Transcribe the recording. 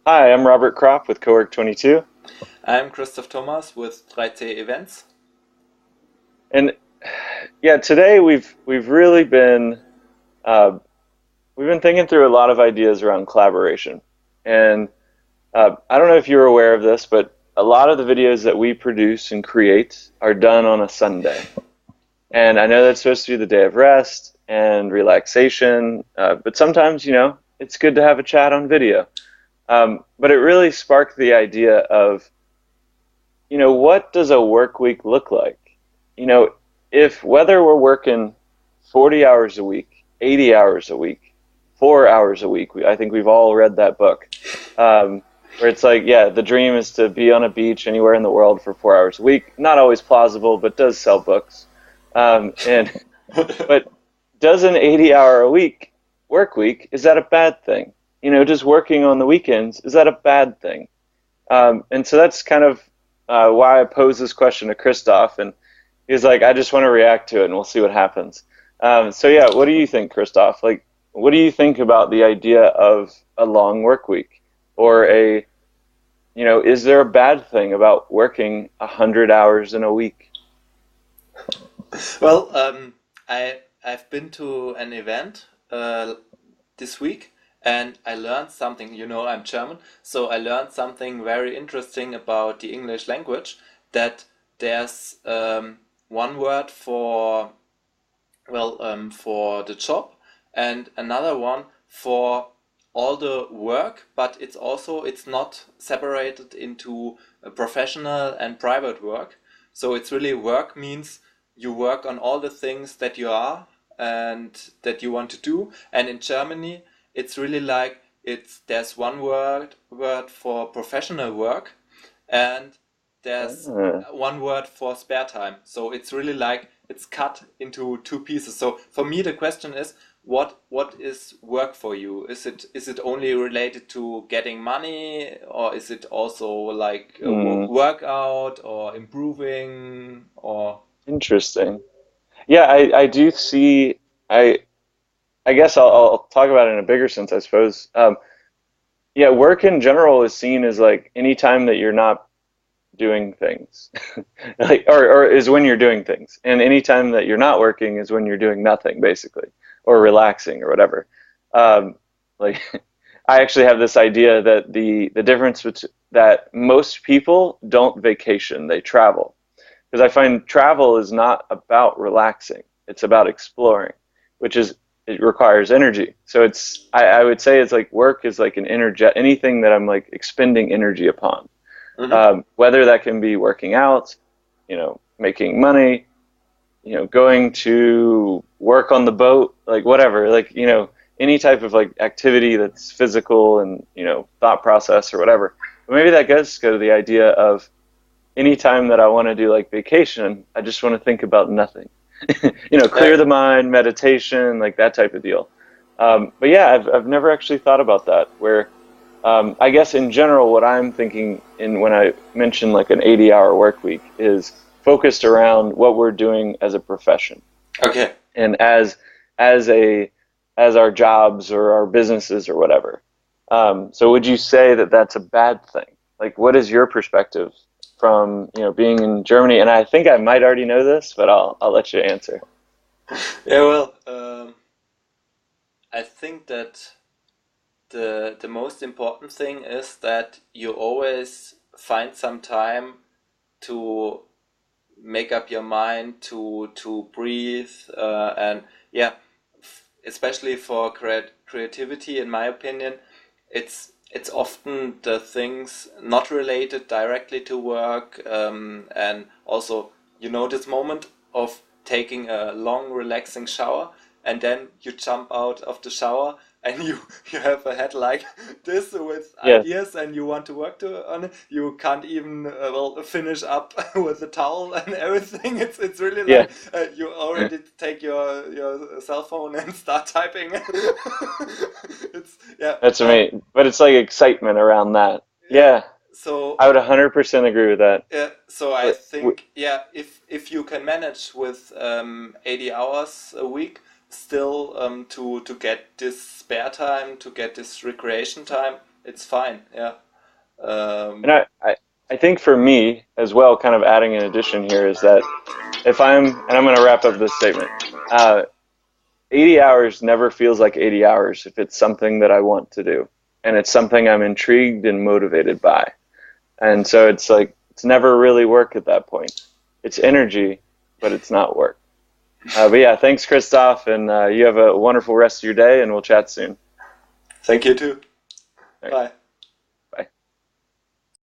Hi, I'm Robert Kropp with Cowork 22, I'm Christoph Thomas with 3C Events. and yeah, today we've really been uh, we've been thinking through a lot of ideas around collaboration, and I don't know if you're aware of this, but a lot of the videos that we produce and create are done on a Sunday, and I know that's supposed to be the day of rest and relaxation, but sometimes it's good to have a chat on video. But it really sparked the idea of what does a work week look like? You know, if whether we're working 40 hours a week, 80 hours a week, 4 hours a week, I think we've all read that book, where it's like, yeah, the dream is to be on a beach anywhere in the world for 4 hours a week. Not always plausible, but does sell books. And but does an 80-hour a week work week, is that a bad thing? Just working on the weekends, is that a bad thing? And so that's kind of why I posed this question to Christoph, and he's like, I just want to react to it, and we'll see what happens. So yeah, what do you think, Christoph? Like, what do you think about the idea of a long work week, or is there a bad thing about working 100 hours in a week? Well, I've been to an event this week and I learned something. I'm German, so I learned something very interesting about the English language. That there's one word for for the job and another one for all the work, but it's not separated into professional and private work. So it's really work means you work on all the things that you are and that you want to do. And in Germany, it's really like there's one word for professional work and there's Ah, one word for spare time. So it's really like it's cut into two pieces. So for me, the question is, what is work for you? Is it only related to getting money, or is it also like a hmm, workout or improving or interesting. Yeah, I do see. I I guess I'll talk about it in a bigger sense, I suppose. Yeah, work in general is seen as like any time that you're not doing things, like, or is when you're doing things, and any time that you're not working is when you're doing nothing, basically, or relaxing or whatever. Um, like, I actually have this idea that the difference between that most people don't vacation, they travel, because I find travel is not about relaxing; it's about exploring, which is it requires energy. So I would say it's like work is like an energy, anything that I'm like expending energy upon, Mhm. whether that can be working out, making money, going to work on the boat, like whatever, like, any type of like activity that's physical and, thought process or whatever. But maybe that does go to the idea of anytime that I want to do like vacation, I just want to think about nothing. Clear Yeah. the mind, meditation, like that type of deal. But yeah, I've never actually thought about that. Where I guess in general, what I'm thinking in when I mention like an 80-hour work week is focused around what we're doing as a profession Okay. and as our jobs or our businesses or whatever. So would you say that that's a bad thing? Like, what is your perspective from being in Germany? And I think I might already know this, but I'll let you answer. Yeah. Well, I think that the most important thing is that you always find some time to make up your mind to breathe and yeah, especially for creativity, in my opinion, it's often the things not related directly to work, and also this moment of taking a long relaxing shower and then you jump out of the shower and you have a head like this with Yes. ideas and you want to work on it. You can't even finish up with the towel and everything. It's really Yeah. like you already take your cell phone and start typing. It's yeah. That's amazing. But it's like excitement around that. Yeah. Yeah, So I would 100% agree with that. yeah, so I But think yeah, if you can manage with 80 hours a week, still to get this spare time, to get this recreation time, it's fine. Yeah. And Um, I think for me as well, kind of adding an addition here is that and I'm going to wrap up this statement, 80 hours never feels like 80 hours if it's something that I want to do. And it's something I'm intrigued and motivated by. And so it's like, it's never really work at that point. It's energy, but it's not work. But yeah, thanks, Christoph. And you have a wonderful rest of your day, and we'll chat soon. Thank you too. All right. Bye.